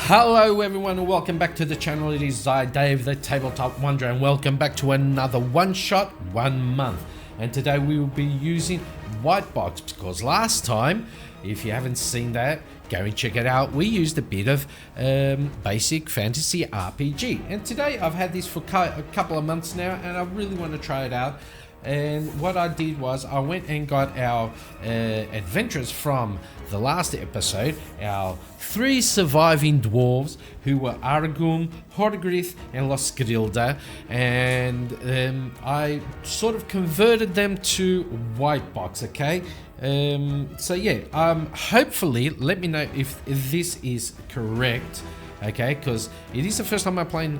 Hello everyone and welcome back to the channel. It is I, Dave, the Tabletop Wanderer, and welcome back to another one shot, 1 month. And today we will be using Whitebox because last time, if you haven't seen that, go and check it out. We used a bit of basic fantasy RPG. And today I've had this for a couple of months now and I really want to try it out. And what I did was I went and got our adventurers from the last episode, our 3 surviving dwarves who were Aragum, Horgrith and Loskrilda, and I sort of converted them to Whitebox, okay? So yeah, hopefully let me know if this is correct, okay? Because it is the first time I'm playing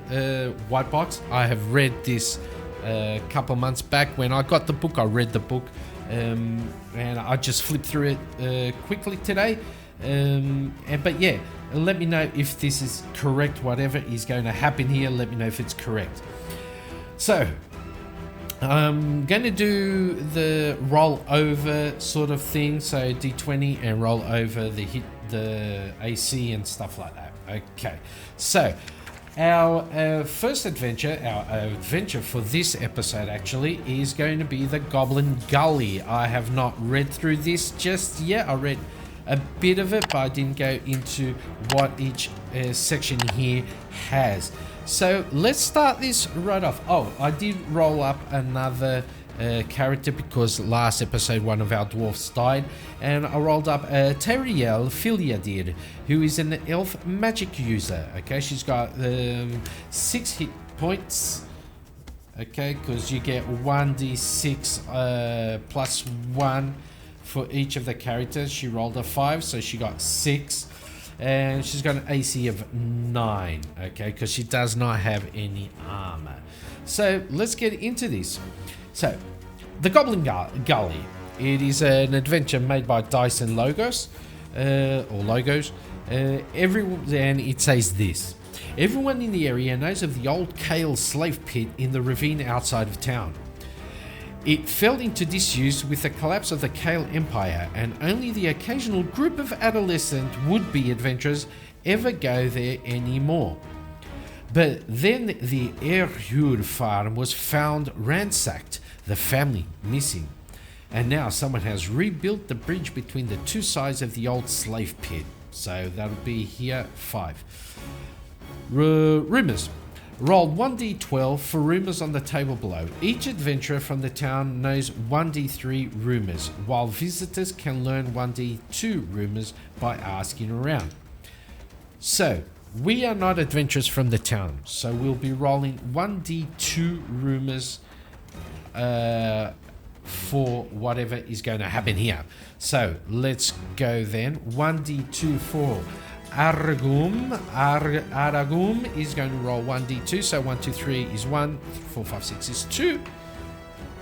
Whitebox. I have read this a couple months back. When I got the book, I read the book, and I just flipped through it quickly today. But yeah, let me know if this is correct. Whatever is going to happen here, let me know if it's correct. So I'm going to do the roll over sort of thing. So D20 and roll over the AC and stuff like that. Okay, so our first adventure, our adventure for this episode actually, is going to be the Goblin Gully. I have not read through this just yet. I read a bit of it, but I didn't go into what each section here has. So let's start this right off. Oh, I did roll up another character because last episode one of our dwarfs died, and I rolled up Teriel Filiadir, who is an elf magic user. Okay, she's got 6 hit points, okay, because you get 1d6 plus 1 for each of the characters. She rolled a 5, so she got 6, and she's got an AC of 9, okay, because she does not have any armor. So let's get into this. So, the Goblin Gully. It is an adventure made by Dice and Logos, and it says this: everyone in the area knows of the old Kale slave pit in the ravine outside of town. It fell into disuse with the collapse of the Kale Empire, and only the occasional group of adolescent would-be adventurers ever go there anymore. But then the Erhur farm was found ransacked, the family missing, and now someone has rebuilt the bridge between the 2 sides of the old slave pit. So that'll be here 5. Rumors. Roll 1d12 for rumors on the table below. Each adventurer from the town knows 1d3 rumors, while visitors can learn 1d2 rumors by asking around. So we are not adventurers from the town, so we'll be rolling 1d2 rumors for whatever is going to happen here. So let's go then. 1d2 for Aragum. Aragum is going to roll 1d2. So 1, 2, 3 is 1, 4, 5, 6 is 2.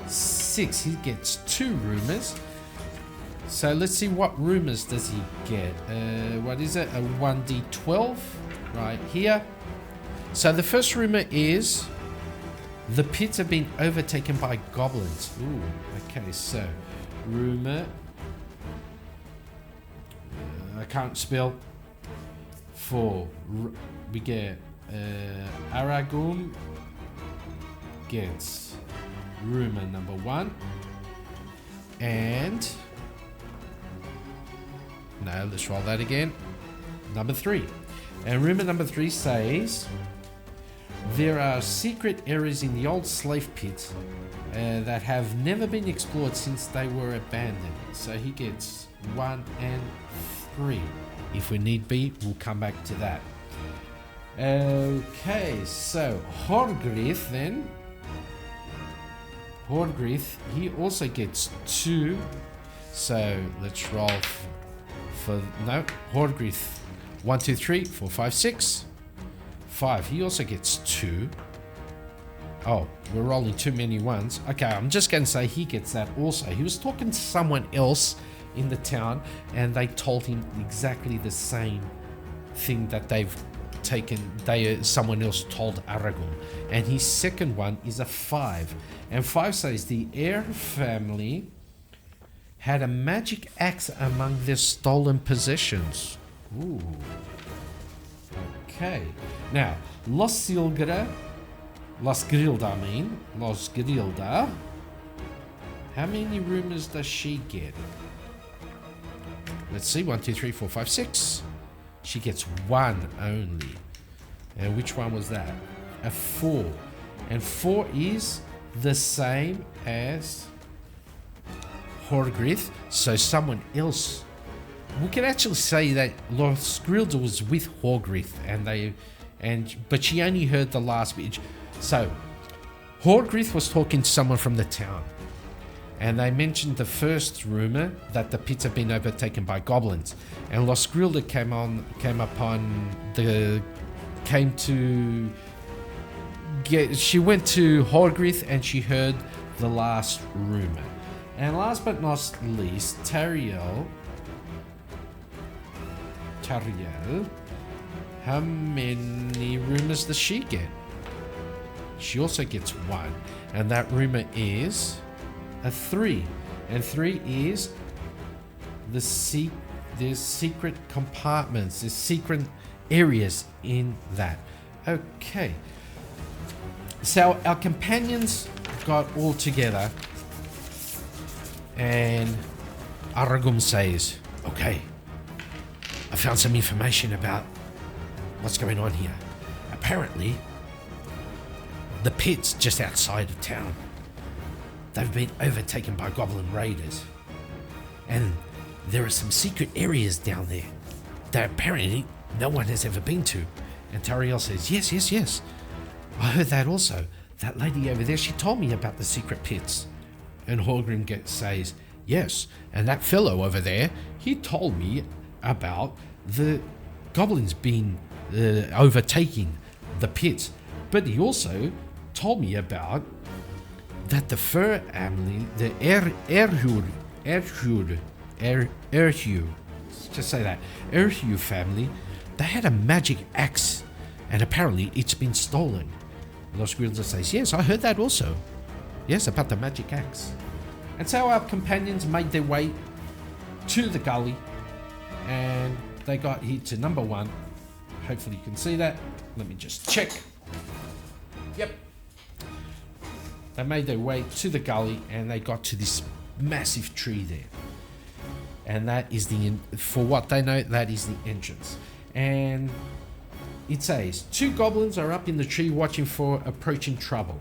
6, he gets 2 rumors. So let's see what rumors does he get. What is it? A 1d12 right here. So the first rumor is the pits have been overtaken by goblins. Ooh, okay, so rumor. I can't spell. For we get Aragum gets rumor number 1, and no, let's roll that again. Number 3, and rumor number 3 says there are secret areas in the old slave pit that have never been explored since they were abandoned. So he gets 1 and 3. If we need be, we'll come back to that. Okay, so Horgrith then. Horgrith, he also gets 2. So let's roll for no, Horgrith 1, 2, 3, 4, 5, 6. 5, he also gets 2. Oh, we're rolling too many ones. Okay, I'm just going to say he gets that also. He was talking to someone else in the town and they told him exactly the same thing that they've taken. Someone else told Aragorn, and his second one is a 5, and 5 says the heir family had a magic axe among their stolen possessions. Ooh. Okay. Now, Los Grilda, how many rumors does she get? Let's see, 1, 2, 3, 4, 5, 6. She gets 1 only. And which one was that? A 4. And 4 is the same as Horgrith. So someone else. We can actually say that Los Grilda was with Horgrith, but she only heard the last bit. So Horgrith was talking to someone from the town, and they mentioned the first rumor that the pits have been overtaken by goblins. And Los Grilda she went to Horgrith and she heard the last rumor. And last but not least, Tariel, how many rumors does she get? She also gets 1, and that rumor is a 3, and 3 is there's secret compartments, there's secret areas in that. Okay, so our companions got all together, and Aragum says, okay, I found some information about what's going on here. Apparently, the pits just outside of town, they've been overtaken by goblin raiders. And there are some secret areas down there that apparently no one has ever been to. And Tariel says, yes. I heard that also. That lady over there, she told me about the secret pits. And Horgrim says, yes, and that fellow over there, he told me about the goblins being overtaking the pits. But he also told me about that the Fur family, the Erhur, just say that, Erhur family, they had a magic axe, and apparently it's been stolen. Los Grilda says, yes, I heard that also. Yes, about the magic axe. And so our companions made their way to the gully, and they got here to number 1. Hopefully you can see that. Let me just check. Yep. They made their way to the gully, and they got to this massive tree there. And that is for what they know, that is the entrance. And it says, 2 goblins are up in the tree watching for approaching trouble.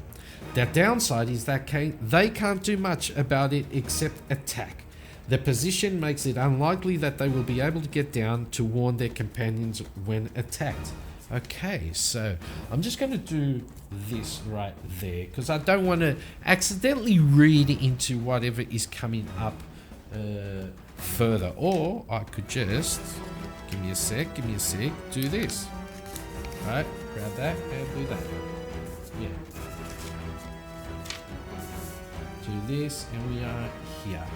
Their downside is that they can't do much about it except attack. Their position makes it unlikely that they will be able to get down to warn their companions when attacked. Okay, so I'm just going to do this right there because I don't want to accidentally read into whatever is coming up further. Or I could just, give me a sec, do this. Right, grab that and do that. Yeah. Do this and we are here.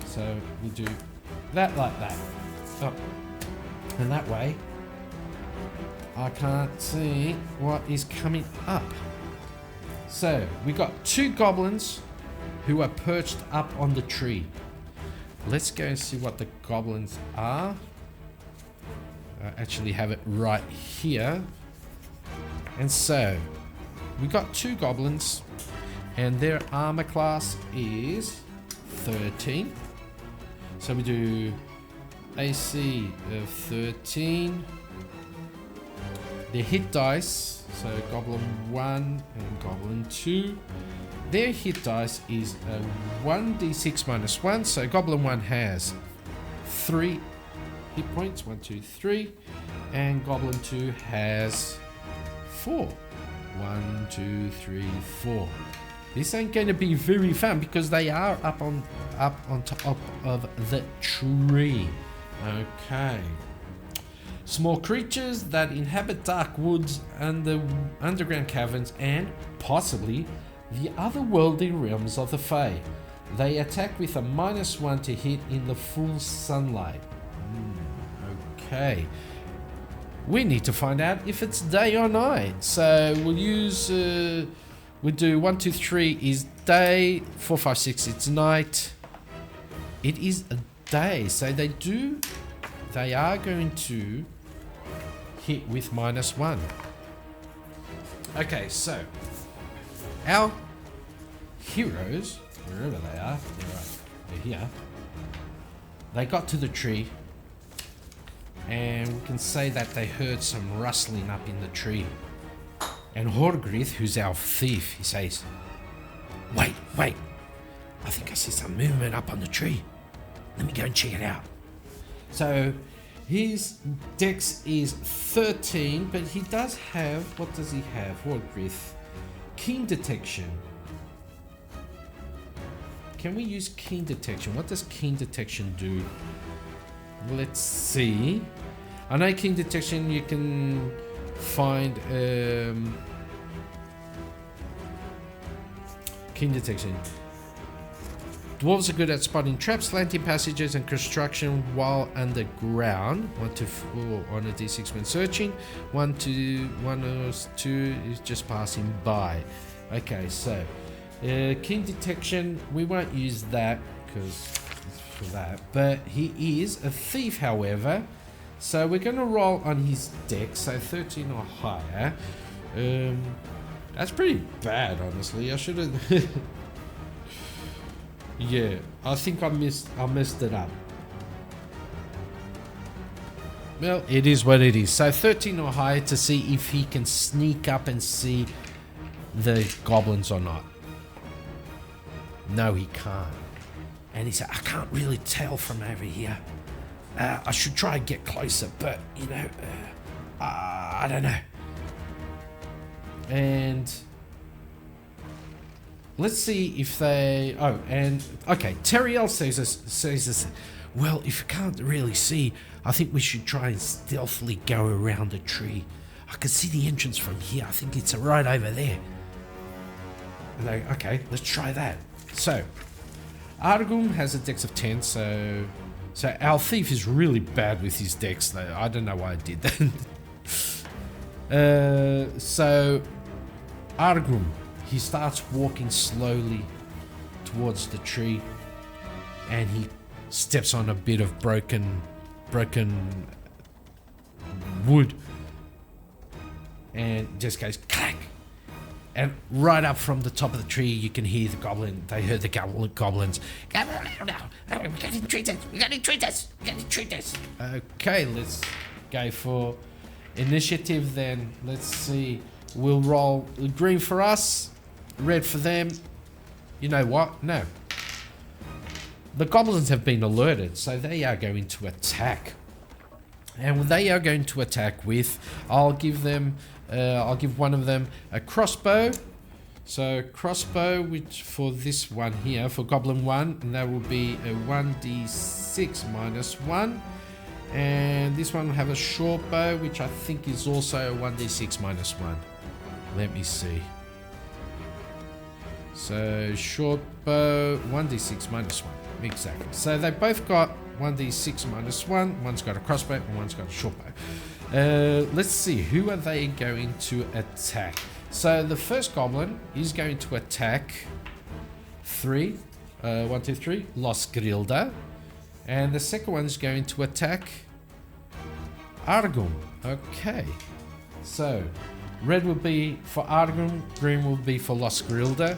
So we do that like that. Oh. And that way I can't see what is coming up. So we got 2 goblins who are perched up on the tree. Let's go and see what the goblins are. I actually have it right here. And so we got 2 goblins, and their armor class is 13. So we do AC of 13. Their hit dice, so Goblin 1 and Goblin 2. Their hit dice is a 1d6 minus 1. So Goblin 1 has 3 hit points, 1, 2, 3. And Goblin 2 has 4. 1, 2, 3, 4. This ain't going to be very fun because they are up on top of the tree. Okay. Small creatures that inhabit dark woods and the underground caverns and possibly the otherworldly realms of the Fae. They attack with a -1 to hit in the full sunlight. Okay. We need to find out if it's day or night. So we'll use, we'll do 1, 2, 3 is day, 4, 5, 6 it's night. It is a day. So they are going to hit with -1. Okay, so our heroes, wherever they are, they're here. They got to the tree, and we can say that they heard some rustling up in the tree. And Horgrith, who's our thief, he says, Wait, I think I see some movement up on the tree. Let me go and check it out. So his dex is 13, but he does have, what does he have, Horgrith? Keen detection. Can we use keen detection? What does keen detection do? Let's see. I know keen detection you can find keen detection. Dwarves are good at spotting traps, slanting passages, and construction while underground. 1 to 4 on a d6 when searching. 1 or 2 is just passing by. Okay, so keen detection, we won't use that because for that. But he is a thief, however. So we're going to roll on his dex, so 13 or higher. That's pretty bad, honestly. I should have. Yeah, I think I messed it up. Well, it is what it is. So 13 or higher to see if he can sneak up and see the goblins or not. No, he can't. And he said, I can't really tell from over here. I should try and get closer, but, you know, I don't know. And let's see if they... Oh, and... Okay, Teriel says this. Well, if you can't really see, I think we should try and stealthily go around the tree. I can see the entrance from here. I think it's right over there. And they, okay, let's try that. So, Argum has a dex of 10, so our thief is really bad with his dex, though. I don't know why I did that. So, Argum, he starts walking slowly towards the tree, and he steps on a bit of broken wood, and just goes clack. And right up from the top of the tree, you can hear the goblin. They heard the goblins. We gotta treat this. Okay, let's go for initiative then. Let's see. We'll roll green for us, red for them. You know what? No. The goblins have been alerted, so they are going to attack. And they are going to attack with, I'll give one of them a crossbow. So crossbow, which for this one here, for Goblin 1, and that will be a 1d6 -1. And this one will have a short bow, which I think is also a 1d6 -1. Let me see. So short bow, 1d6 -1. Exactly. So they both got 1d6 -1. One's got a crossbow and one's got a short bow. Let's see, who are they going to attack? So the first goblin is going to attack 1, 2, 3, Los Grilda. And the second one is going to attack Argum. Okay. So red will be for Argum, green will be for Los Grilda.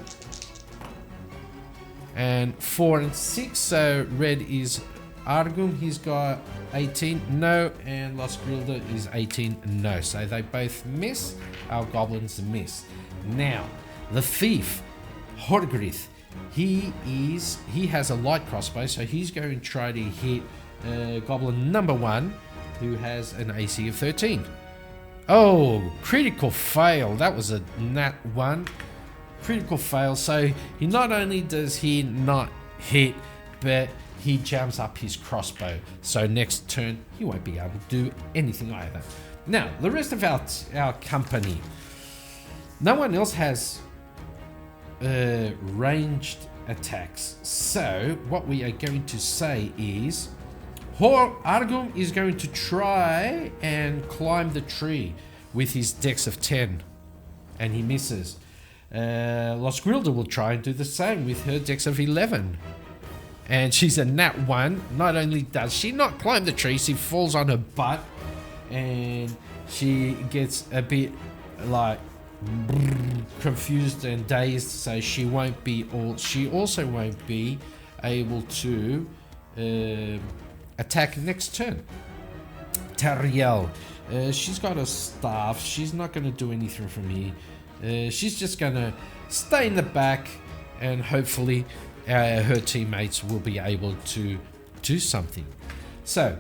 And 4 and 6, so red is Argum, he's got 18, no, and Los Grilda is 18, no. So they both miss, our goblins miss. Now, the thief, Horgrith, he has a light crossbow, so he's going to try to hit goblin number 1, who has an AC of 13. Oh, critical fail, that was a nat 1. Critical fail, so he not only does he not hit, but he jams up his crossbow. So next turn, he won't be able to do anything either. Now, the rest of our company, no one else has ranged attacks. So what we are going to say is, Argum is going to try and climb the tree with his dex of 10, and he misses. Los Grilda will try and do the same with her dex of 11. And she's a nat 1. Not only does she not climb the tree, she falls on her butt. And she gets a bit like confused and dazed, so she won't be she also won't be able to attack next turn. Tariel, she's got a staff. She's not going to do anything from here. She's just going to stay in the back, and hopefully her teammates will be able to do something. So,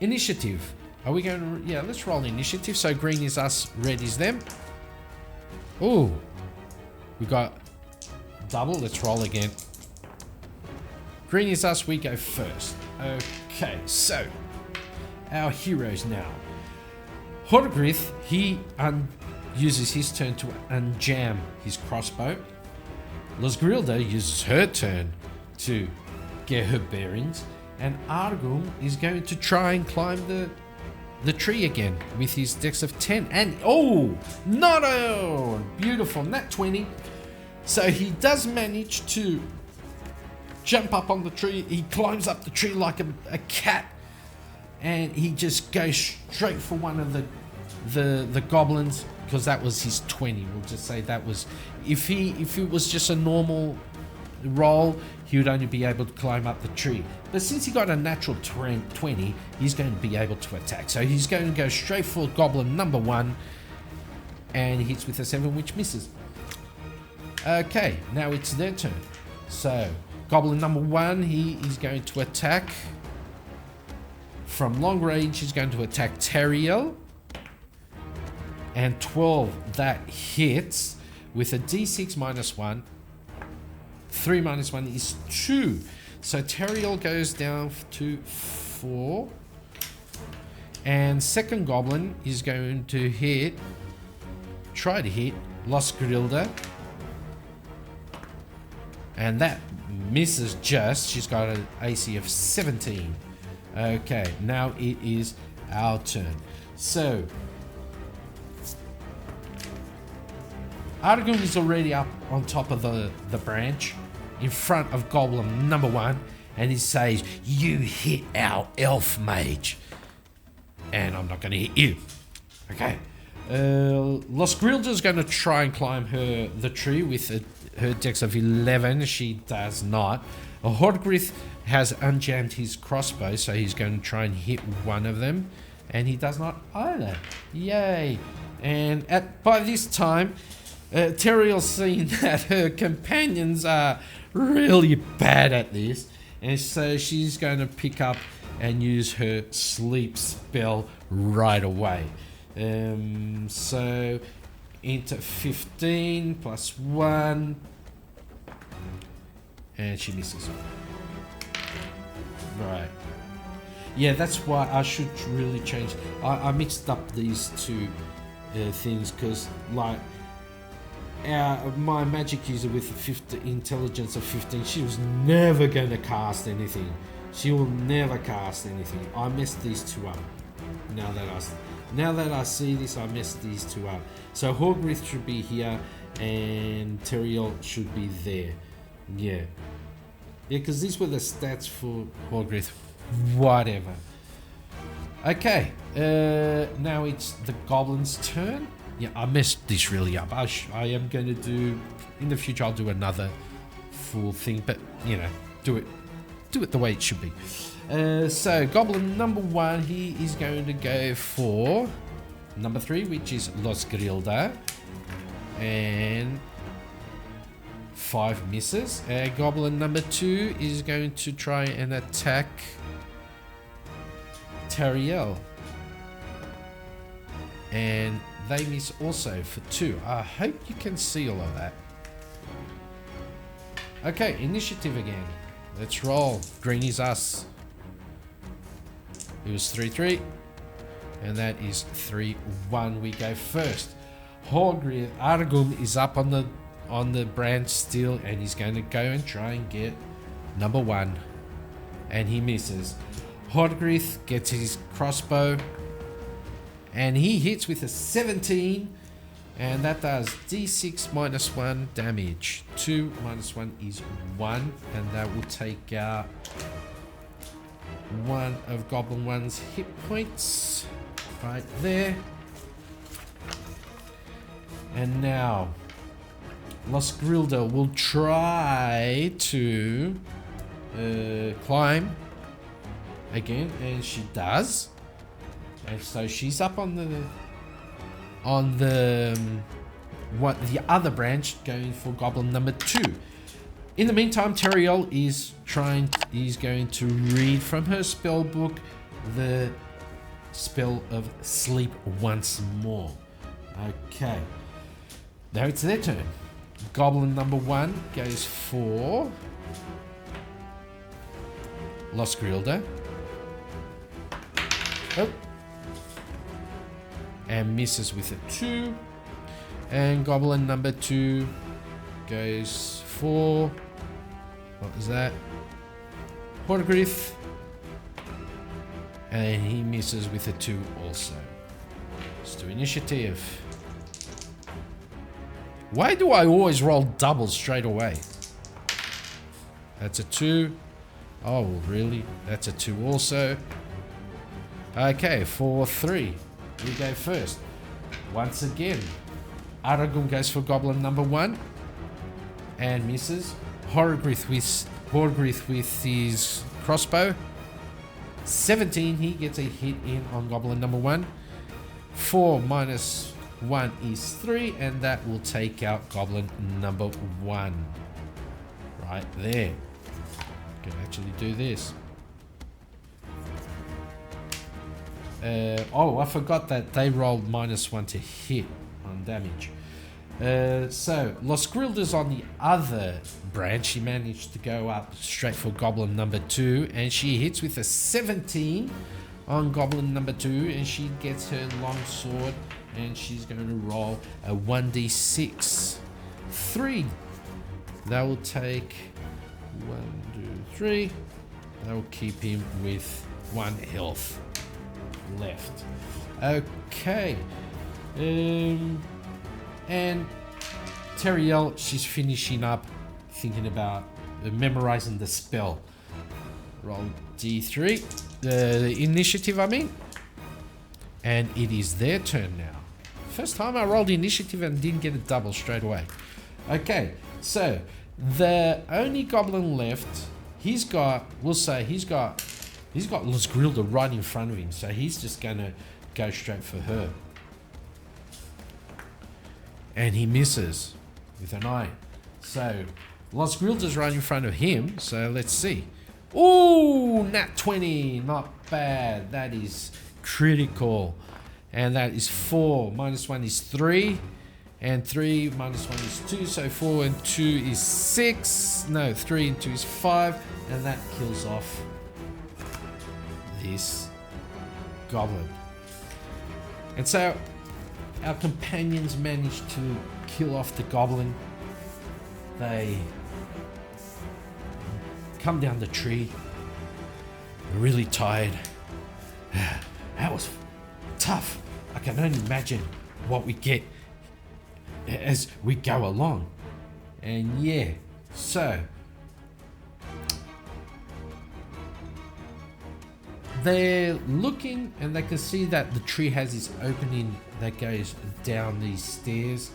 initiative. Are we going to... Yeah, let's roll initiative. So green is us, red is them. Oh, we got double. Let's roll again. Green is us, we go first. Okay, so our heroes now. Horgrith, he uses his turn to unjam his crossbow. Losgrilda uses her turn to get her bearings. And Argum is going to try and climb the tree again with his dex of 10. And oh, not a beautiful nat 20. So he does manage to jump up on the tree. He climbs up the tree like a cat, and he just goes straight for one of the goblins, because that was his 20. We'll just say that was, if it was just a normal roll, he would only be able to climb up the tree. But since he got a natural 20, he's going to be able to attack. So he's going to go straight for goblin number 1, and he hits with a 7, which misses. Okay, now it's their turn. So goblin number 1, he is going to attack from long range. He's going to attack Tariel, and 12, that hits with a d6 minus 1. 3 minus 1 is 2. So Tariel goes down to 4. And second goblin is going to try to hit Losgrilda. And that misses just. She's got an AC of 17. Okay, now it is our turn. So Argum is already up on top of the branch in front of goblin number 1, and he says, "You hit our elf mage, and I'm not going to hit you." Okay. Losgrilda is going to try and climb the tree with her dex of 11. She does not. Horgrith has unjammed his crossbow, so he's going to try and hit one of them, and he does not either. Yay. And by this time, Tariel's seen that her companions are really bad at this, and so she's going to pick up and use her sleep spell right away. So into 15 plus 1, and she misses. Right. Yeah, that's why I should really change. I mixed up these two things, because like my magic user with 50 intelligence of 15, she was never going to cast anything. She will never cast anything. I messed these two up. Now that I see this, I messed these two up. So Horgrith should be here, and Tariel should be there. Yeah, because these were the stats for Horgrith. Whatever. Okay, now it's the goblin's turn. Yeah, I messed this really up. I am going to do, in the future, I'll do another full thing, but you know, do it the way it should be. So goblin number 1, he is going to go for number 3, which is Losgrilda, and 5 misses. Goblin number 2 is going to try and attack Tariel, and they miss also for 2. I hope you can see all of that. Okay, initiative again. Let's roll. Green is us. It was 3-3, and that is 3-1. We go first. Horgrith Argum is up on the branch still, and he's going to go and try and get number 1, and he misses. Horgrith gets his crossbow, and he hits with a 17, and that does d6 minus 1 damage. 2 minus 1 is 1, and that will take out one of Goblin 1's hit points right there. And now Losgrilda will try to climb again, and she does. And so she's up on the other branch, going for goblin number 2. In the meantime, Teriel is going to read from her spell book the spell of sleep once more. Okay. Now it's their turn. Goblin number 1 goes for Losgrilda. Oh. And misses with a 2. And goblin number 2 goes for, what is that? Horgrith. And he misses with a 2 also. Let's do initiative. Why do I always roll doubles straight away? That's a 2. Oh, really? That's a 2 also. Okay, 4, 3. We go first. Once again, Aragorn goes for goblin number 1 and misses. Horgrith with his crossbow. 17, he gets a hit in on goblin number 1. 4 minus 1 is 3, and that will take out goblin number 1. Right there. Can actually do this. Oh, I forgot that they rolled -1 to hit on damage. So, Losgrilda's on the other branch. She managed to go up straight for goblin number 2, and she hits with a 17 on goblin number 2, and she gets her long sword, and she's going to roll a 1d6. 3. That will take 1, 2, 3. That will keep him with 1 health left. Okay. And Teriel, she's finishing up, thinking about memorizing the spell. Roll d3, the initiative I mean. And it is their turn now. First time I rolled initiative and didn't get a double straight away. Okay, so the only goblin left, he's got Losgrilda right in front of him, so he's just gonna go straight for her. And he misses with an 9. So Losgrilda's right in front of him, so let's see. Ooh, nat 20, not bad. That is critical. And that is 4. -1 is 3. And 3 -1 is 2. So 4 and 2 is 6. No, 3 and 2 is 5. And that kills off this goblin. And so our companions managed to kill off the goblin. They come down the tree. They're really tired. That was tough. I can only imagine what we get as we go along. And yeah, so they're looking, and they can see that the tree has this opening that goes down these stairs.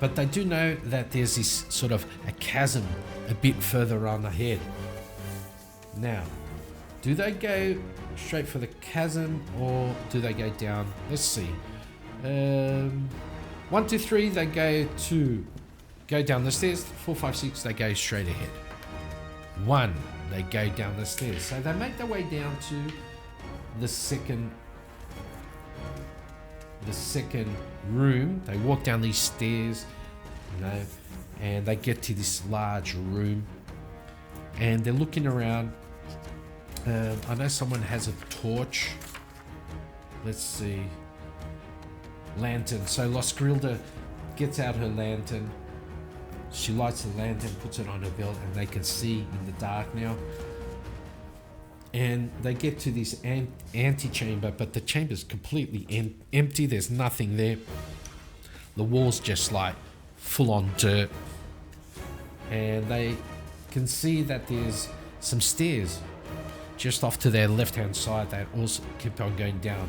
But they do know that there's this sort of a chasm a bit further on ahead. Now, do they go straight for the chasm, or do they go down? Let's see. 1, 2, 3, they go down the stairs. 4, 5, 6, they go straight ahead. 1, they go down the stairs. So they make their way down to the second room. They walk down these stairs, and they get to this large room, and they're looking around. I know someone has a torch. Let's see. Lantern. So Losgrilda gets out her lantern. She lights the lantern, puts it on her belt, and they can see in the dark now. And they get to this antechamber, but the chamber's completely empty. There's nothing there. The wall's just like full on dirt. And they can see that there's some stairs just off to their left-hand side that also keep on going down.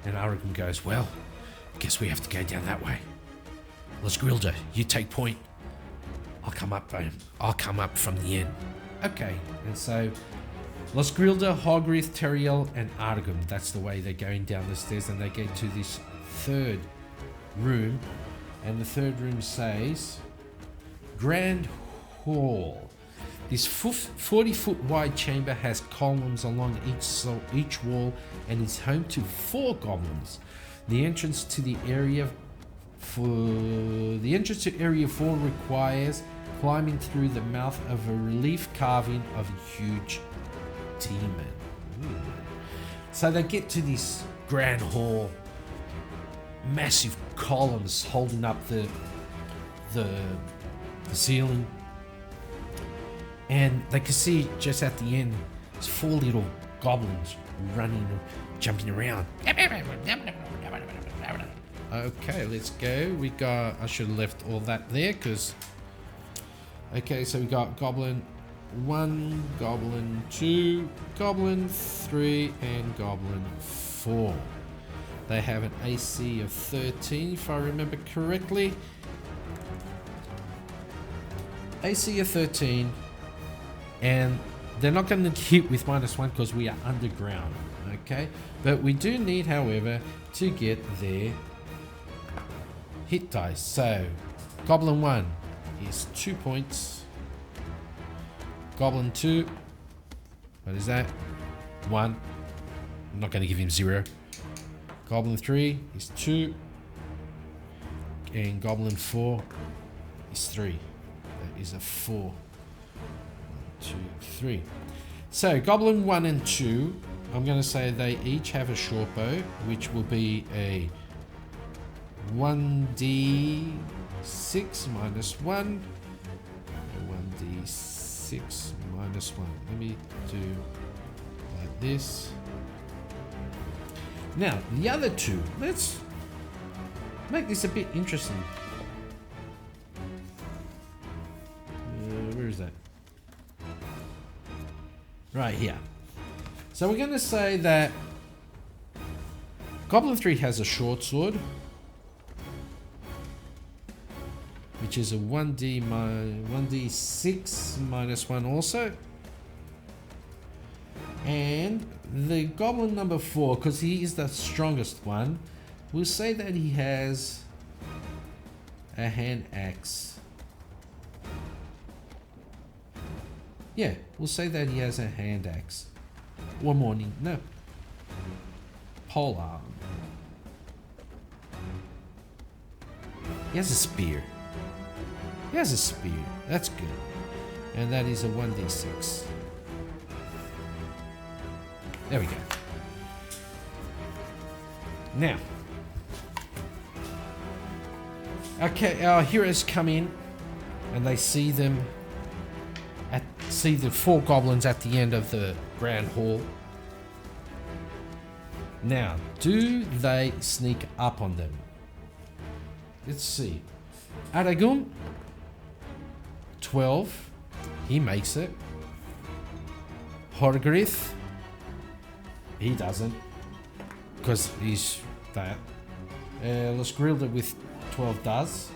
And Aragorn goes, well, guess we have to go down that way. Let's Grilda, you take point. I'll come up from the end. Okay, and so Los Grilda, Hogrith, Teriel, and Argum. That's the way they're going down the stairs, and they get to this third room, and the third room says Grand Hall. This 40-foot wide chamber has columns along each wall and is home to 4 goblins. The entrance to area 4 requires climbing through the mouth of a relief carving of a huge demon. So they get to this grand hall, massive columns holding up the ceiling, and they can see just at the end there's 4 little goblins running, jumping around. Okay, let's go. I should have left all that there because. Okay, so we got Goblin 1, Goblin 2, Goblin 3, and Goblin 4. They have an AC of 13, if I remember correctly. AC of 13, and they're not going to hit with -1 because we are underground, okay? But we do need, however, to get their hit dice. So, Goblin 1 is 2 points. Goblin 2, what is that? 1. I'm not going to give him 0. Goblin 3 is 2. And Goblin 4 is 3. That is a 4. 1, 2, 3. So, Goblin 1 and 2, I'm going to say they each have a short bow, which will be a 1d6 minus 1. 1d6 minus 1. Let me do like this. Now, the other 2, let's make this a bit interesting. Where is that? Right here. So we're going to say that Goblin 3 has a short sword, which is a 1d6 minus 1 also. And the Goblin number 4, because he is the strongest one, we'll say that he has a hand axe. Yeah, we'll say that he has a hand axe. Or morning, no. Polearm. He has a spear. He has a spear. That's good. And that is a 1d6. There we go. Now. Okay, our heroes come in and they see the 4 goblins at the end of the grand hall. Now, do they sneak up on them? Let's see. Aragum, 12. He makes it. Horgrith, he doesn't, because he's that. Los Grilda with 12 does.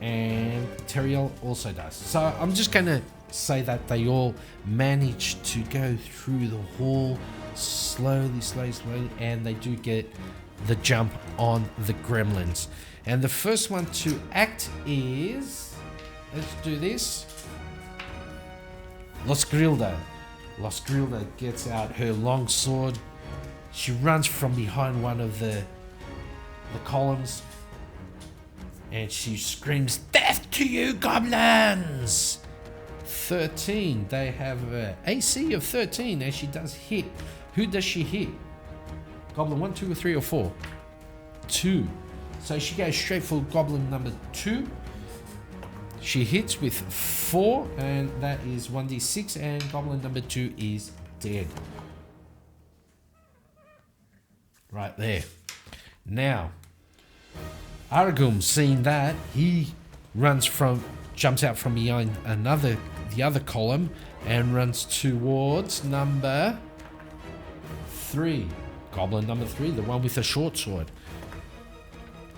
And Teriel also does. So I'm just going to say that they all manage to go through the hall slowly, and they do get the jump on the gremlins. And the first one to act is, let's do this, Los Grilda. Los Grilda gets out her long sword. She runs from behind one of the columns, and she screams, "Death to you, goblins!" 13. They have an AC of 13, and she does hit. Who does she hit? Goblin 1, 2, or 3, or 4? 2. So she goes straight for Goblin number 2. She hits with 4, and that is 1d6, and Goblin number 2 is dead. Right there. Now, Aragum, seeing that, he jumps out from behind the other column and runs towards number 3. Goblin number 3, the one with the short sword.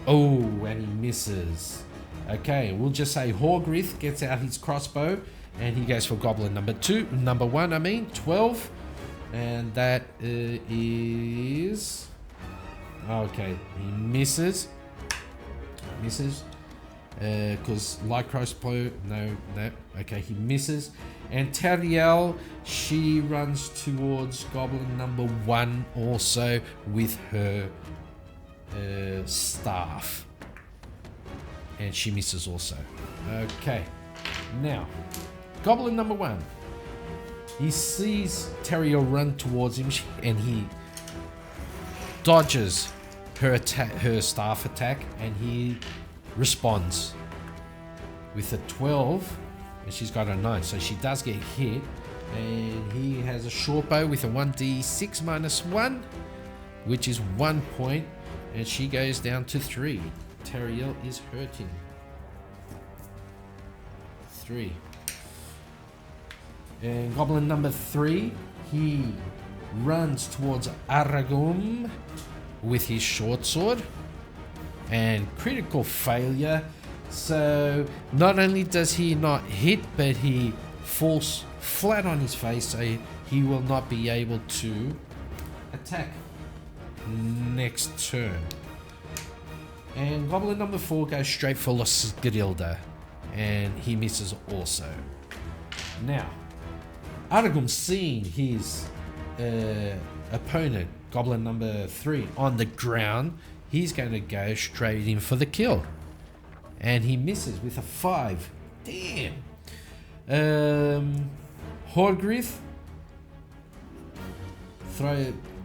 Oh, and he misses. Okay, we'll just say Horgrith gets out his crossbow and he goes for goblin number 1, 12. And that is... Okay, he misses. Because light crossbow, no. Okay, he misses. And Teriel, she runs towards goblin number 1 also with her staff. And she misses also. Okay, now, goblin number 1. He sees Teriel run towards him and he dodges her staff attack and he responds with a 12 and she's got a 9, so she does get hit. And he has a short bow with a 1d6 minus 1, which is 1 point, and she goes down to 3. Teriel is hurting. 3. And goblin number 3, he runs towards Aragum with his short sword and critical failure. So not only does he not hit, but he falls flat on his face, so he will not be able to attack next turn. And goblin number 4 goes straight for Skirmilda and he misses also. Now Aragum, seeing his opponent, goblin number 3, on the ground, he's going to go straight in for the kill. And he misses with a 5. Damn. Horgrith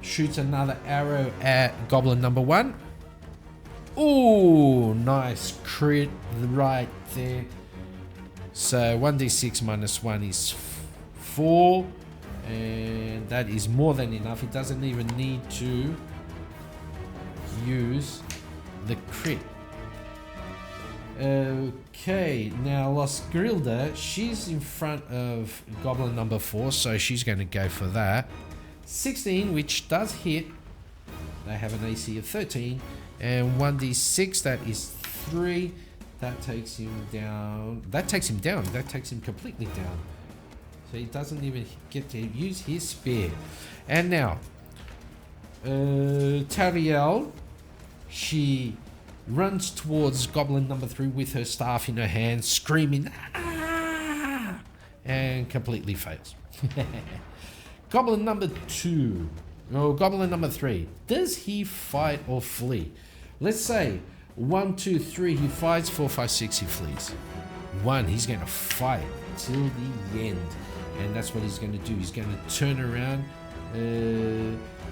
shoots another arrow at goblin number 1. Ooh, nice crit right there. So 1d6 minus 1 is 4, and that is more than enough. It doesn't even need to use the crit. Okay, now Skirmilda, she's in front of goblin number 4, so she's going to go for that. 16, which does hit. They have an AC of 13, and 1d6, that is 3. That takes him down. That takes him completely down. So he doesn't even get to use his spear. And now, Teriel, she runs towards goblin number 3 with her staff in her hand, screaming, "Ah!" and completely fails. Goblin number 2, or goblin number 3, does he fight or flee? Let's say 1, 2, 3, he fights. 4, 5, 6, he flees. 1, he's going to fight till the end. And that's what he's going to do. He's going to turn around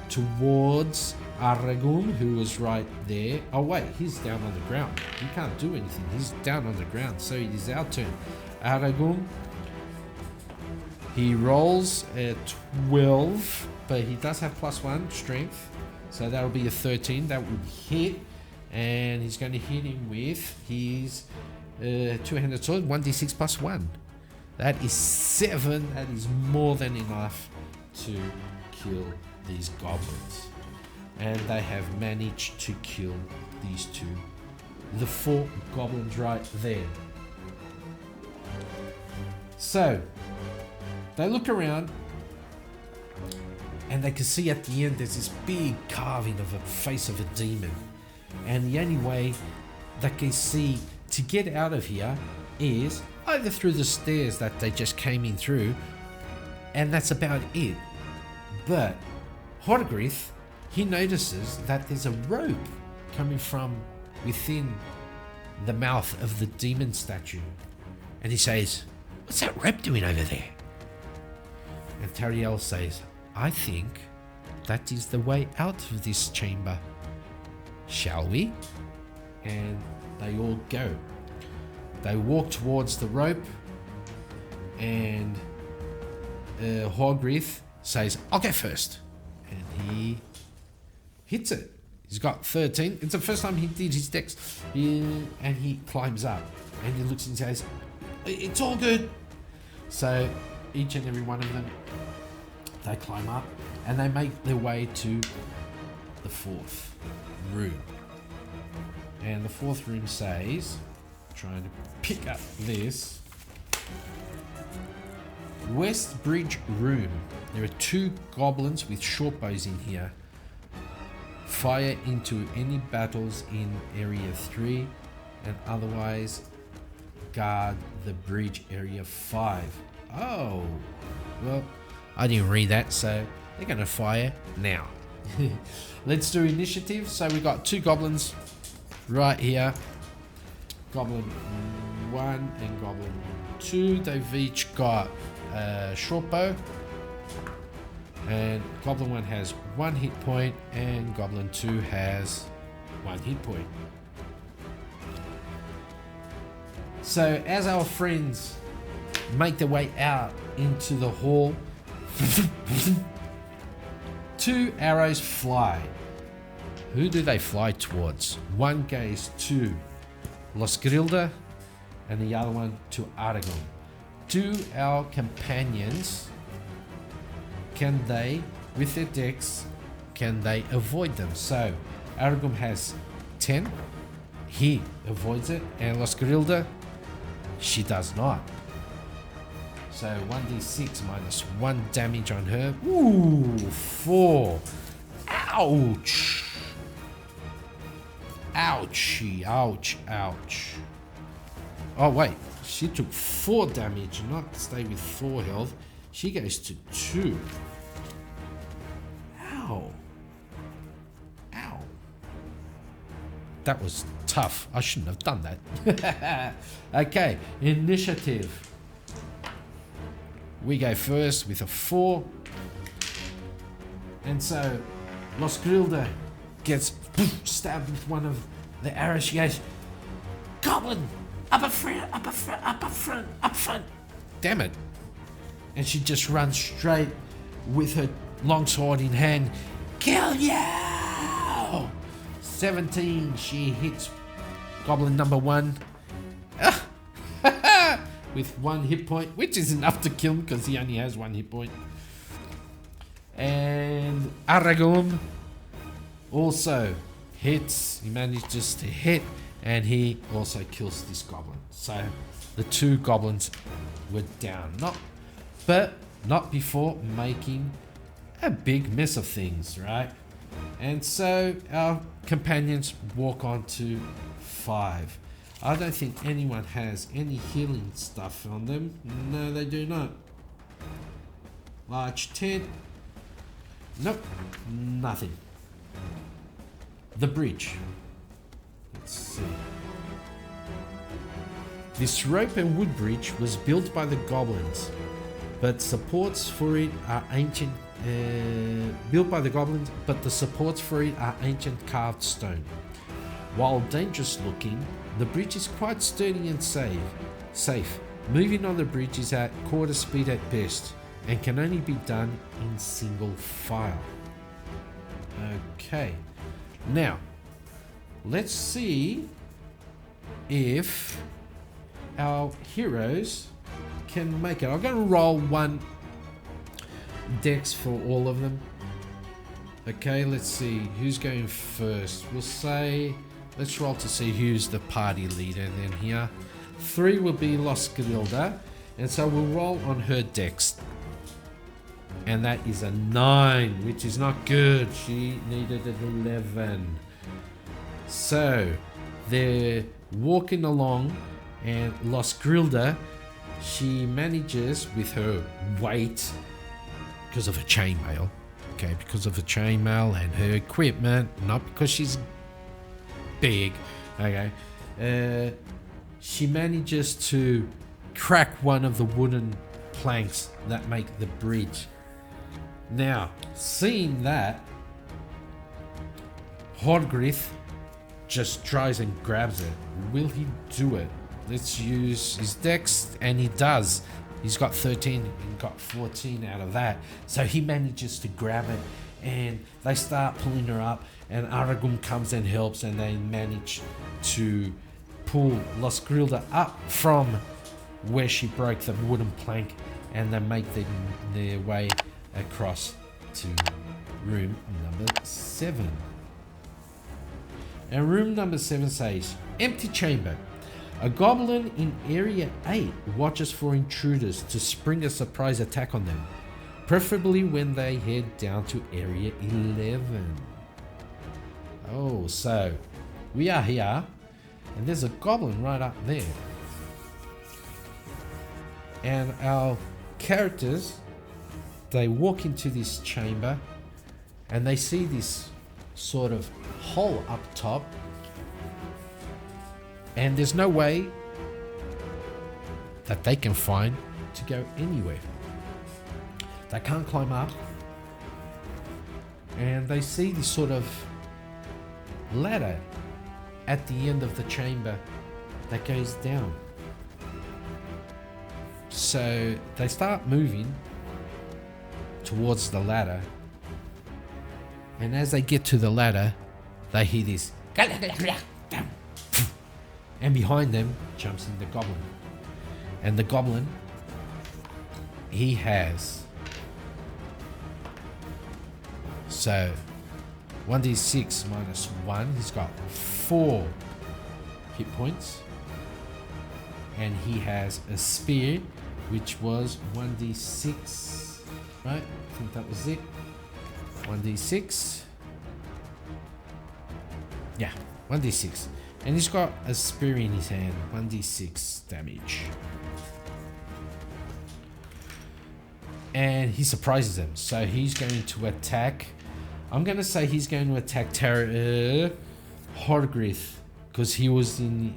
towards Aragum, who was right there. Oh wait, he's down on the ground. He can't do anything. He's down on the ground. So it is our turn. Aragum, he rolls a 12, but he does have +1 strength. So that'll be a 13. That would hit. And he's going to hit him with his two-handed sword, 1d6 plus 1. That is 7. That is more than enough to kill these goblins. And they have managed to kill these 2. The 4 goblins right there. So, they look around and they can see at the end there's this big carving of a face of a demon. And the only way they can see to get out of here is either through the stairs that they just came in through, and that's about it. But Horgrith, he notices that there's a rope coming from within the mouth of the demon statue. And he says, "What's that rope doing over there?" And Teriel says, "I think that is the way out of this chamber. Shall we?" And they all go. They walk towards the rope, and Horgrith says, "I'll go first." And he hits it. He's got 13. It's the first time he did his dex. And he climbs up, and he looks and says, "It's all good." So each and every one of them, they climb up, and they make their way to the 4th room. And the fourth room says, trying to pick up this, West Bridge Room. There are 2 goblins with short bows in here. Fire into any battles in area 3 and otherwise guard the bridge area 5. Oh, well, I didn't read that, so they're going to fire now. Let's do initiative. So we got 2 goblins right here. Goblin 1 and Goblin 2. They've each got a short bow. And Goblin 1 has 1 hit point and Goblin 2 has 1 hit point. So as our friends make their way out into the hall, 2 arrows fly. Who do they fly towards? One goes to Losgrilda and the other one to Aragon. Do our companions, can they, with their decks, can they avoid them? So Aragon has 10, he avoids it, and Losgrilda, she does not. So 1d6 minus 1 damage on her. Ooh, 4. Ouch. Ouchie, ouch, ouch. Oh wait, she took 4 damage, not stay with 4 health. She goes to 2. Ow. Ow. That was tough. I shouldn't have done that. Okay, initiative. We go first with a 4. And so Losgrilda gets stabbed with one of the arrows. She goes, Goblin! Up front, up front, up front, up front! Damn it. And she just runs straight with her longsword in hand. Kill you! 17, she hits Goblin number 1. With 1 hit point, which is enough to kill him because he only has 1 hit point. And Aragon also hits, he manages to hit, and he also kills this goblin. So the 2 goblins were down. Not before making a big mess of things, right? And so our companions walk on to 5. I don't think anyone has any healing stuff on them. No, they do not. Large tent. Nope, nothing. The bridge. Let's see. This rope and wood bridge was built by the goblins, but supports for it are ancient. Built by the goblins, but the supports for it are ancient carved stone. While dangerous looking, the bridge is quite sturdy and safe. Moving on the bridge is at quarter speed at best and can only be done in single file. Okay, now let's see if our heroes can make it. I'm going to roll 1 dex for all of them. Okay, let's see who's going first. We'll say, let's roll to see who's the party leader then here. 3 will be Losgrilda, and so we'll roll on her dex. And that is a 9, which is not good. She needed an 11. So they're walking along, and Losgrilda, she manages with her weight, because of her chainmail, okay, because of her chainmail and her equipment, not because she's big, okay, she manages to crack one of the wooden planks that make the bridge. Now, seeing that, Hordgrith just tries and grabs it. Will he do it? Let's use his dex, and he does. He's got 13 and got 14 out of that. So he manages to grab it, and they start pulling her up, and Aragon comes and helps, and they manage to pull Losgrilda up from where she broke the wooden plank, and they make their way across to room number 7. And room number 7 says, empty chamber. A goblin in area 8 watches for intruders to spring a surprise attack on them, preferably when they head down to area 11. Oh, so we are here, and there's a goblin right up there. And our characters, they walk into this chamber, and they see this sort of hole up top, and there's no way that they can find to go anywhere. They can't climb up, and they see this sort of ladder at the end of the chamber that goes down. So they start moving towards the ladder, and as they get to the ladder, they hear this, and behind them jumps in the goblin. And the goblin, he has, so 1d6 minus 1, he's got 4 hit points, and he has a spear which was 1d6, right? I think that was it. 1d6. Yeah, 1d6. And he's got a spear in his hand, 1d6 damage. And he surprises them, so he's going to attack. I'm going to say he's going to attack Horgrith, because he was in...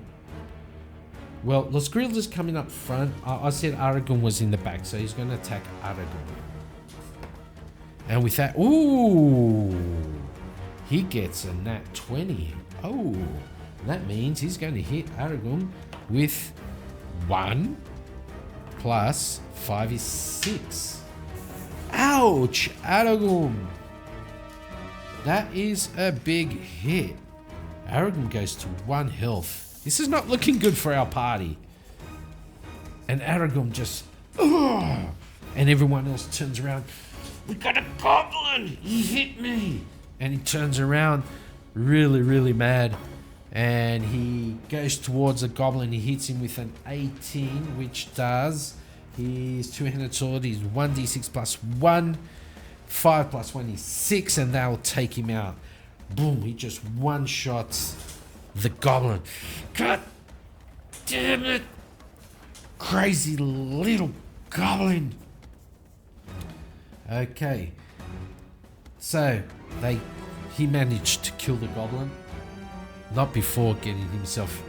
Well, Los Grills is coming up front. I said Aragon was in the back, so he's going to attack Aragon. And with that, ooh, he gets a nat 20. Oh, that means he's going to hit Aragon with 1 plus 5 is 6. Ouch, Aragon. That is a big hit. Aragon goes to 1 health. This is not looking good for our party. And Aragon just, ugh, and everyone else turns around. We got a goblin! He hit me! And he turns around really, really mad. And he goes towards the goblin. He hits him with an 18, which does his two-handed sword is 1d6 plus 1. 5 plus 1 is 6, and that will take him out. Boom, he just one-shots the goblin. God damn it! Crazy little goblin! Okay, so he managed to kill the goblin, not before getting himself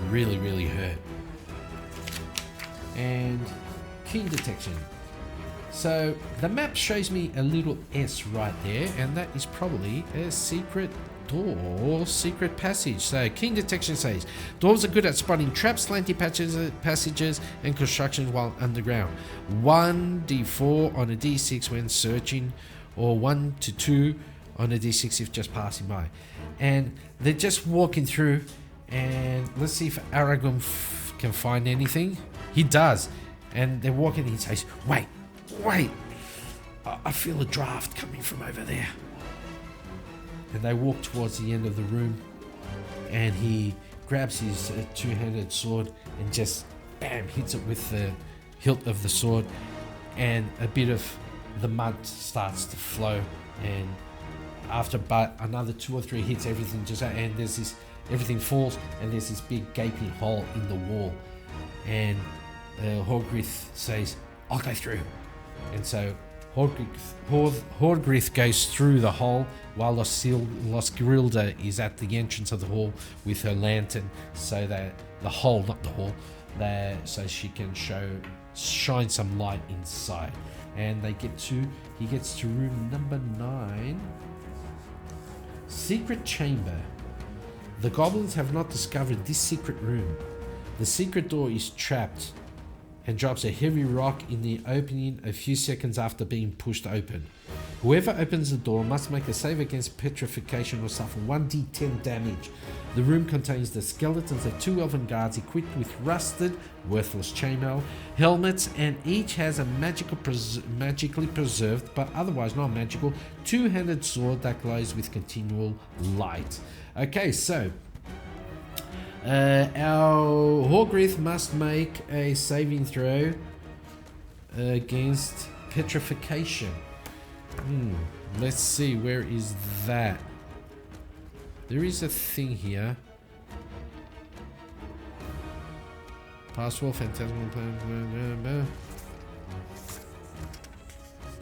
really, really hurt. And keen detection. So the map shows me a little S right there, and that is probably a secret door, secret passage. So keen detection says dwarves are good at spotting traps, slanty passages, and construction while underground. 1d4 on a d6 when searching, or 1 to 2 on a d6 if just passing by. And they're just walking through, and let's see if Aragon can find anything. He does, and they're walking. He says, "Wait, I feel a draft coming from over there." And they walk towards the end of the room, and he grabs his two-handed sword and just bam, hits it with the hilt of the sword, and a bit of the mud starts to flow, and after but another 2 or 3 hits, everything just, and there's this, everything falls, and there's this big gaping hole in the wall, and Horgrith says, "I'll go through." And so Horgrith goes through the hole, while Losgrilda is at the entrance of the hall with her lantern, so that the hole, not the hall, so she can shine some light inside. And he gets to room number 9, secret chamber. The goblins have not discovered this secret room. The secret door is trapped, and drops a heavy rock in the opening a few seconds after being pushed open. Whoever opens the door must make a save against petrification or suffer 1d10 damage. The room contains the skeletons of 2 elven guards equipped with rusted, worthless chainmail, helmets, and each has a magically preserved, but otherwise not magical, 2-handed sword that glows with continual light. Okay, so our Horgrith must make a saving throw against petrification. Let's see, where is that? There is a thing here. Password, phantasmal plan,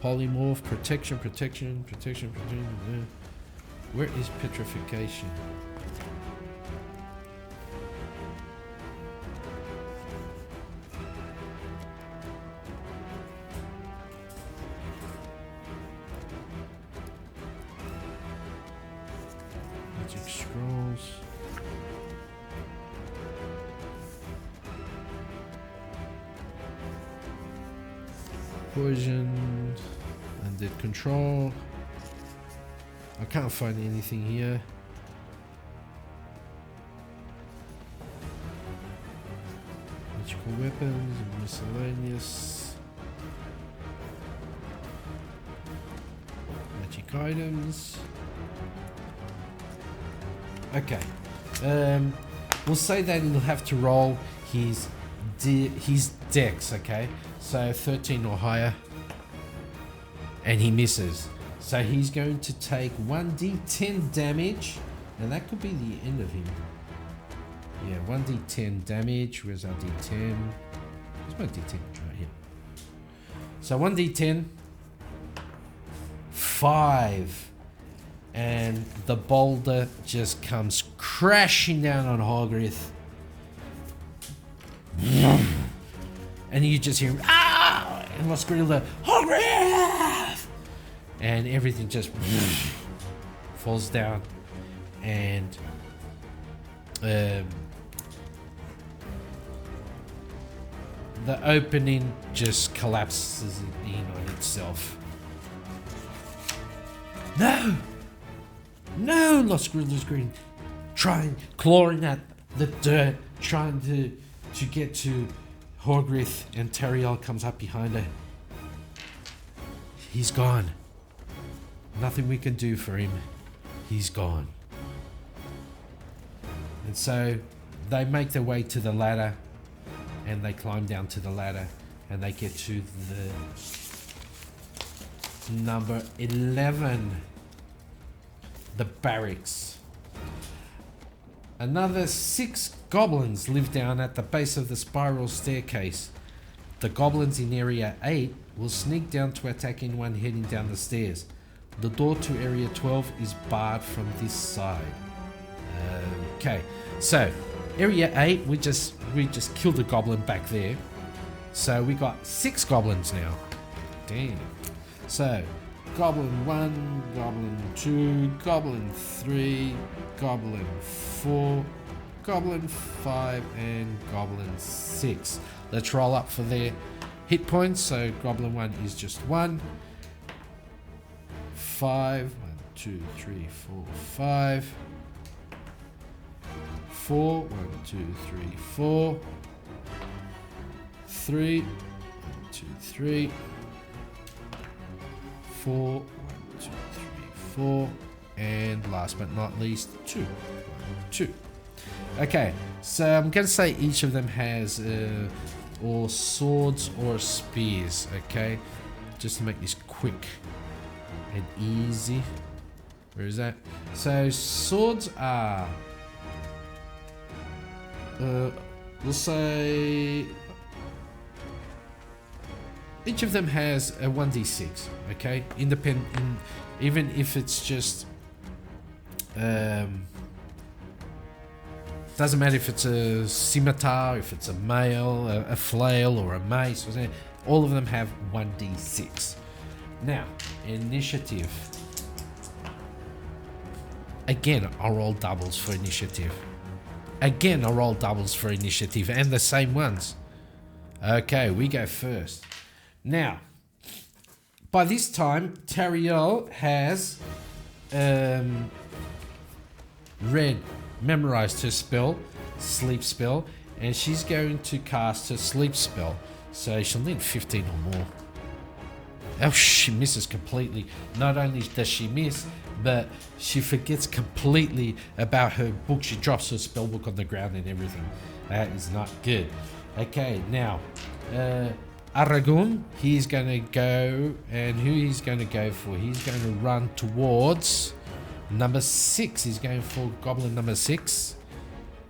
polymorph, protection. Where is petrification? Scrolls. Poison. Undead control. I can't find anything here. Magical weapons, miscellaneous. Magic items. Okay, we'll say that he'll have to roll his dex, okay? So 13 or higher, and he misses. So he's going to take 1d10 damage, and that could be the end of him. Yeah, 1d10 damage. Where's our d10? Where's my d10? Right here. So 1d10, 5. And the boulder just comes crashing down on Horgrith. And you just hear, ah! And let's grill the Horgrith! And everything just falls down. And the opening just collapses in on itself. No! No, Lost Griller's Green, trying, clawing at the dirt, trying to get to Horgrith, and Teriel comes up behind her. He's gone. Nothing we can do for him. He's gone. And so they make their way to the ladder, and they climb down to the ladder, and they get to the number 11. The barracks. Another 6 goblins live down at the base of the spiral staircase. The goblins in area 8 will sneak down to attack anyone heading down the stairs. The door to area 12 is barred from this side. Okay, so area 8, we just killed a goblin back there. So we got 6 goblins now. Damn. So Goblin 1, Goblin 2, Goblin 3, Goblin 4, Goblin 5, and Goblin 6. Let's roll up for their hit points. So Goblin 1 is just 1. 5. 1, 2, 3, 4, 5. 4. 1, 2, 3, 4. 3. 1, 2, 3. 4, 1, 2, 3, 4, and last but not least 2. 1, 2. Okay, so I'm gonna say each of them has or swords or spears. Okay, just to make this quick and easy. Where is that? So swords are we'll say each of them has a 1d6, okay? Independent, even if it's just, doesn't matter if it's a scimitar, if it's a mail, a flail, or a mace, or something. All of them have 1d6. Now, initiative. Again, I'll roll doubles for initiative. Again, I'll roll doubles for initiative, and the same ones. Okay, we go first. Now, By this time, Tariel has memorized her spell, sleep spell, and she's going to cast her sleep spell. So she'll need 15 or more. Oh, she misses completely. Not only does she miss, but she forgets completely about her book. She drops her spell book on the ground and everything. That is not good. Okay, now Aragon, he's going to go, and who he's going to go for? He's going to run towards number 6. He's going for Goblin number 6.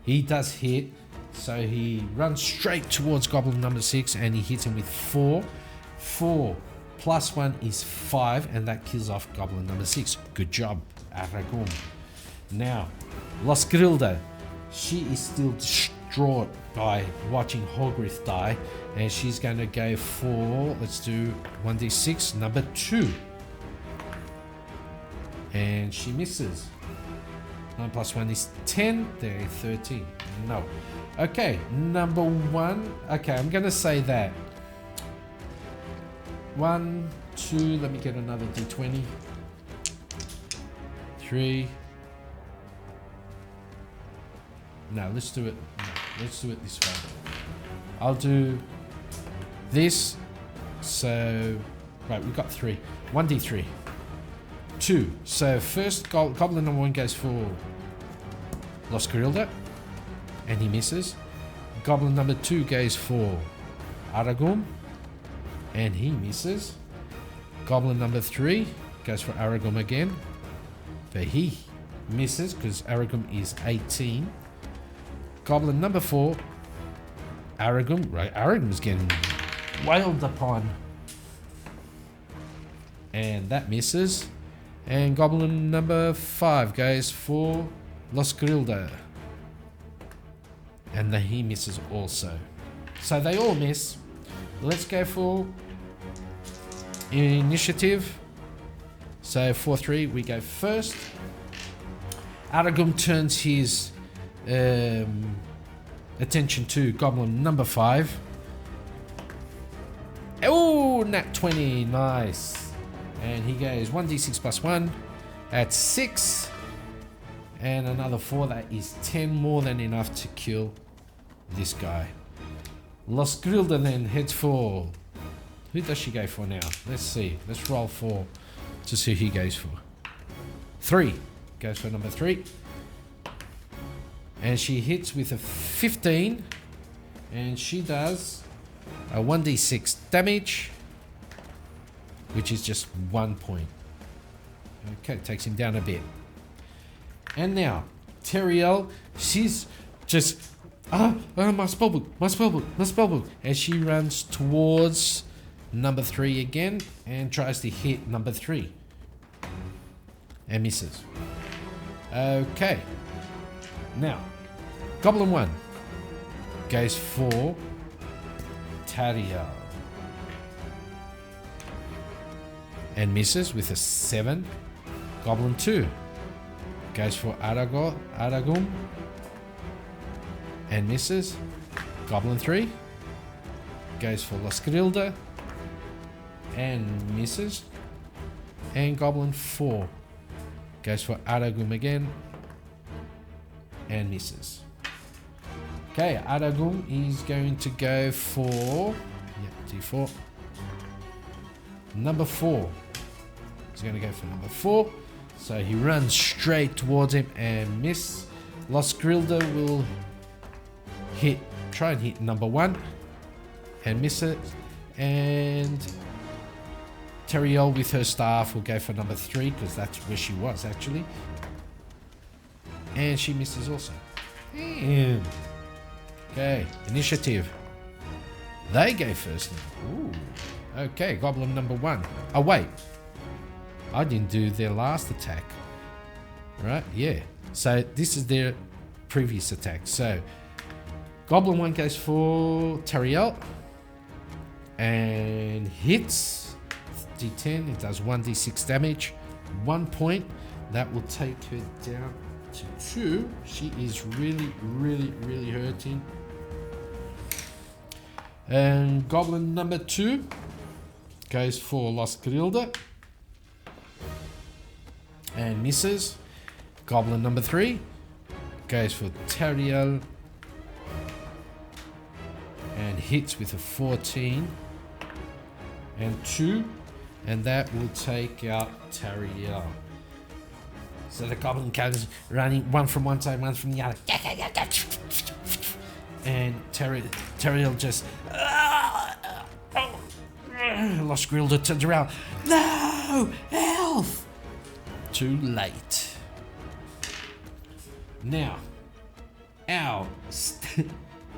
He does hit, so he runs straight towards Goblin number 6, and he hits him with 4. 4 plus 1 is 5, and that kills off Goblin number 6. Good job, Aragon. Now, Los Grilda, she is still distraught by watching Hogrith die, and she's going to go for, let's do 1d6, number 2. And she misses. 9 plus 1 is 10. There, 13. No. Okay, number 1. Okay, I'm going to say that. 1, 2, let me get another d20. 3. No, let's do it. No, let's do it this way. I'll do this. So, right, we've got 3. 1d3. 2. So first Goblin number 1 goes for Los Grilda, and he misses. Goblin number 2 goes for Aragon, and he misses. Goblin number 3 goes for Aragon again, but he misses because Aragon is 18. Goblin number 4, Aragon, right? Aragon's getting wailed upon, and that misses. And Goblin number 5 goes for Los Grilda, and he misses also. So they all miss. Let's go for initiative. So 4-3, we go first. Aragon turns his attention to Goblin number 5. Oh, nat 20, nice. And he goes 1d6 plus 1 at 6. And another 4, that is 10, more than enough to kill this guy. Los Grilda then heads for... Who does she go for now? Let's see. Let's roll 4 to see who he goes for. 3. Goes for number 3. And she hits with a 15. And she does a 1d6 damage, which is just 1 point. Okay, takes him down a bit. And now, Teriel, she's just, my spellbook, my spellbook, my spellbook. And she runs towards number 3 again and tries to hit number 3. And misses. Okay. Now, Goblin 1 goes for Teriel. And misses with a 7. Goblin 2 goes for Aragon, and misses. Goblin 3 goes for Los Grilda, and misses. And Goblin 4 goes for Aragon again, and misses. Okay, Aragon is going to go for D4. Number 4. He's going to go for number 4. So he runs straight towards him and miss. Los Grilda will try and hit number 1 and miss it. And Teriel with her staff will go for number 3 because that's where she was actually. And she misses also. And okay, initiative. They go first now. Ooh. Okay, Goblin number 1. Oh wait, I didn't do their last attack. Right, yeah. So this is their previous attack. So Goblin 1 goes for Teriel and hits. D10, it does 1d6 damage. 1 point. That will take her down to 2. She is really, really, really hurting. And Goblin number 2 goes for Lost Grilda and misses. Goblin number 3 goes for Tariel and hits with a 14 and 2, and that will take out Tariel. So the goblin comes running, one from one side, one from the other, and Tariel just Lost Grilda turns around. No! Health! Too late. Now, our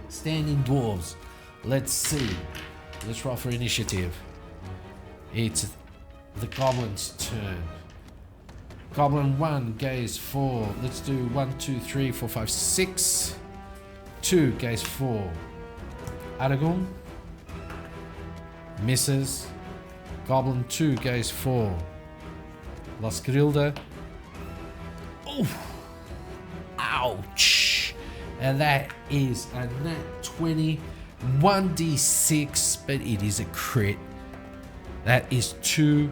standing dwarves. Let's see. Let's roll for initiative. It's the goblin's turn. Goblin 1 goes for, let's do 1, 2, 3, 4, 5, 6. 2 goes for Aragorn. Misses. Goblin 2 goes for Lost Grilda. Oh! Ouch! And that is a nat 20, 1d6, but it is a crit. That is 2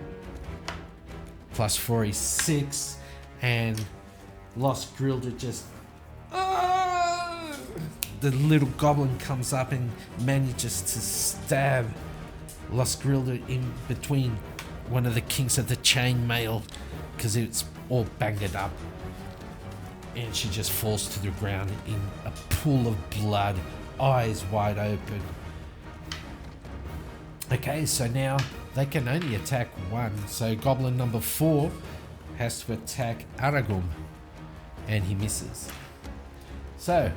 plus 4 is 6, and Lost Grilda just the little goblin comes up and manages to stab Lost Grilda in between one of the kinks of the chainmail because it's all banged up, and she just falls to the ground in a pool of blood, eyes wide open. Okay, so now they can only attack one, so goblin number 4 has to attack Aragorn, and he misses. So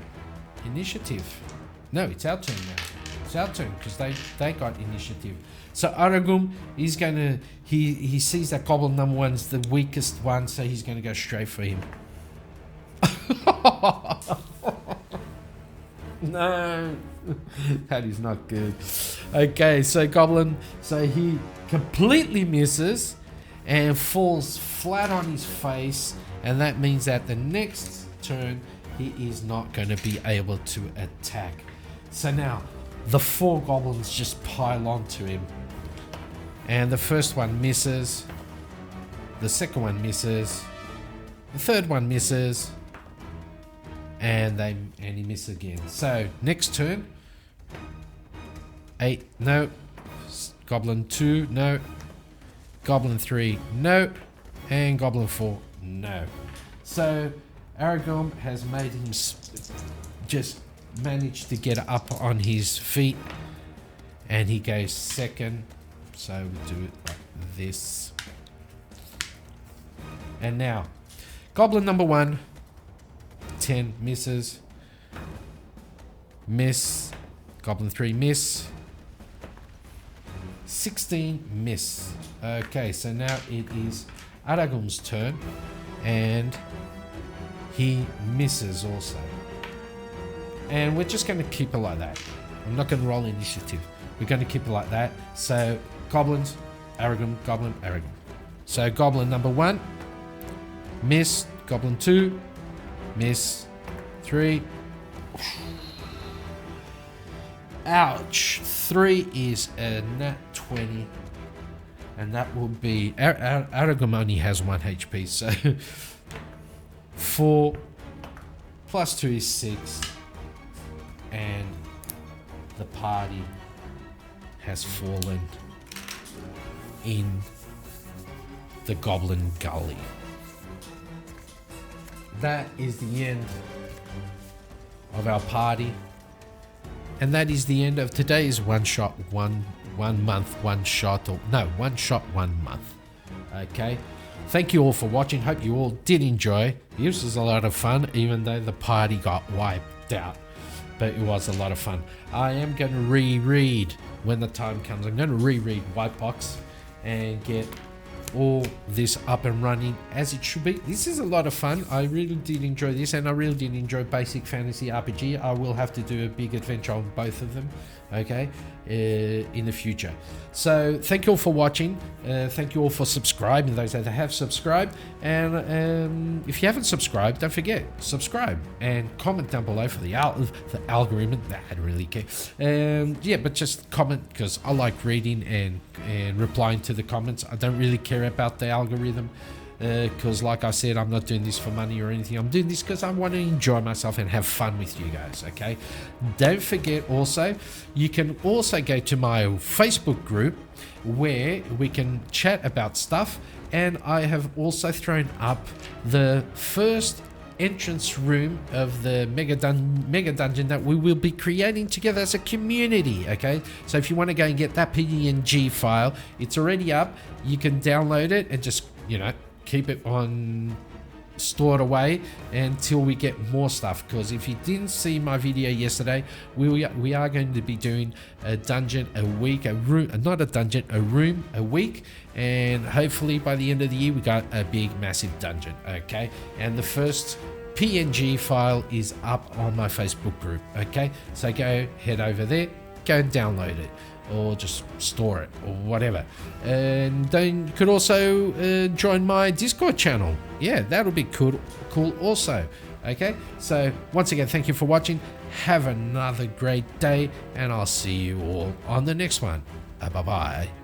initiative. No, it's our turn now. It's our turn because they got initiative. So Aragorn, he's gonna he sees that goblin number 1's the weakest one, so he's gonna go straight for him. No, that is not good. Okay, so goblin, so he completely misses and falls flat on his face, and that means that the next turn he is not going to be able to attack. So now the 4 goblins just pile onto him, and the first one misses, the second one misses, the third one misses, and he misses again. So next turn, 8, no. Goblin 2, no. Goblin 3, no. And Goblin 4, no. So Aragorn has made him just managed to get up on his feet, and he goes second. So we do it like this. And now, Goblin number 1, 10 misses. Miss. Goblin 3 miss. 16 miss. Okay, so now it is Aragorn's turn, and he misses also. And we're just going to keep it like that. I'm not going to roll initiative. We're going to keep it like that. So goblins, Aragorn, goblin, Aragorn. So goblin number 1, miss. Goblin 2, miss. 3. Ouch. 3 is a nat 20. And that will be... Aragorn only has 1 HP. So 4 plus 2 is 6. And the party has fallen in the Goblin Gully. That is the end of our party, and that is the end of today's one shot, one month, one shot, or no, one shot, 1 month. Okay, thank you all for watching. Hope you all did enjoy. This was a lot of fun, even though the party got wiped out, but it was a lot of fun. I am going to reread when the time comes. I'm going to reread Whitebox and get all this up and running as it should be. This is a lot of fun. I really did enjoy this, and I really did enjoy basic fantasy RPG. I will have to do a big adventure on both of them. Okay, in the future. So thank you all for watching. Thank you all for subscribing, those that have subscribed. And if you haven't subscribed, don't forget, subscribe and comment down below for the algorithm. I don't really care. Yeah, but just comment, because I like reading and replying to the comments. I don't really care about the algorithm. Because like I said, I'm not doing this for money or anything. I'm doing this because I want to enjoy myself and have fun with you guys, okay? Don't forget also, you can also go to my Facebook group where we can chat about stuff, and I have also thrown up the first entrance room of the mega dungeon that we will be creating together as a community, okay? So if you want to go and get that PNG file, it's already up. You can download it and just, you know, keep it on stored away until we get more stuff. Because if you didn't see my video yesterday, we are going to be doing a dungeon a week, a room, not a dungeon, a room a week, and hopefully by the end of the year we got a big massive dungeon, okay? And the first PNG file is up on my Facebook group, okay? So go head over there, go and download it, or just store it, or whatever. And then you could also join my Discord channel. Yeah, that'll be cool also. Okay, so once again, thank you for watching. Have another great day, and I'll see you all on the next one. Bye-bye.